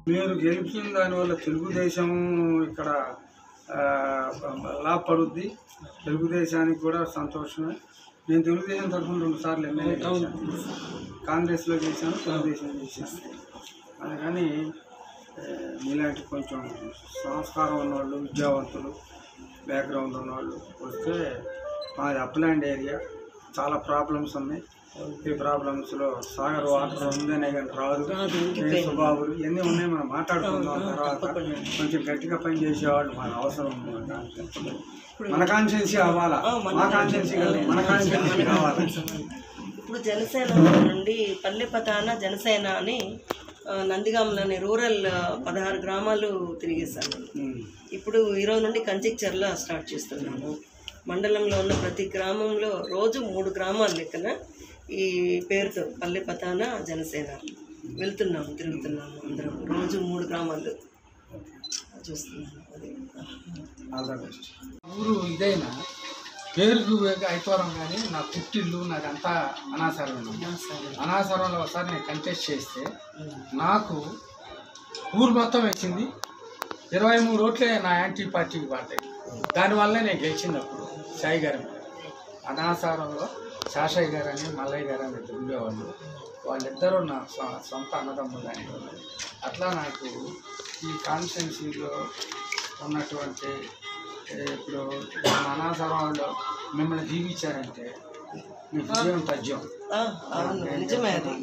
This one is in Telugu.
మీరు గెలిచిన దానివల్ల తెలుగుదేశం ఇక్కడ లాభపడుద్ది, తెలుగుదేశానికి కూడా సంతోషమే. నేను తెలుగుదేశం తరఫున 2 సార్లు ఎమ్మెల్యే చేశాను, కాంగ్రెస్లో చేశాను, తెలుగుదేశం చేశాను. అందుకని మీలాంటి కొంచెం సంస్కారం ఉన్నవాళ్ళు, విద్యావంతులు, బ్యాక్గ్రౌండ్ ఉన్నవాళ్ళు వస్తే, మాది అప్లాండ్ ఏరియా, చాలా ప్రాబ్లమ్స్ ఉన్నాయి. ఈ ప్రాబ్లమ్స్లో సాగర్ వాటర్ ఉందనే కానీ రాదు, సుబాబులు ఇవన్నీ ఉన్నాయి. మనం మాట్లాడుకుందాం. తర్వాత కొంచెం గట్టిగా పని చేసేవాళ్ళు మన అవసరం ఉంది. మన కాన్షియన్సీ అవ్వాలా, మా కాన్షియన్సీ కాదు, మన కాన్షియన్సీ కావాలి. ఇప్పుడు జనసేన నుండి పల్లె పతాన జనసేన అని నందిగామలోని రూరల్ 16 గ్రామాలు తిరిగేశాను. ఇప్పుడు ఈరోజు నుండి కంచిక్చర్ల స్టార్ట్ చేస్తున్నాము. మండలంలో ఉన్న ప్రతి గ్రామంలో రోజు 3 గ్రామాల లెక్కన ఈ పేరుతో పల్లె పతాన జనసేన వెళ్తున్నాము, తిరుగుతున్నాము. అందరం రోజు 3 గ్రామాలు చూస్తున్నాము. అది ఊరు ఇదైనా పేరుకు అయిపోవడం, కానీ నా పుట్టిల్లు నాకంతా అనాసరం. అనాసరంలో ఒకసారి నేను కంటెస్ట్ చేస్తే నాకు ఊరు మొత్తం వచ్చింది. 23 ఓట్లే నా యాంటీ పార్టీకి పడ్డాయి. దానివల్లే నేను గెలిచినప్పుడు సాయి గారి అనాసారంలో శాషయ్య గారు అని, మల్లయ్య గారు అని ఉండేవాళ్ళు. వాళ్ళిద్దరూ నా సొంత అన్నదమ్ములు అనేవాళ్ళు. అట్లా నాకు ఈ కాన్స్టిట్యున్సీలో ఉన్నటువంటి ఇప్పుడు అనాసారంలో మిమ్మల్ని జీవించారంటే మీ విజయం తథ్యం. నిజమే అది.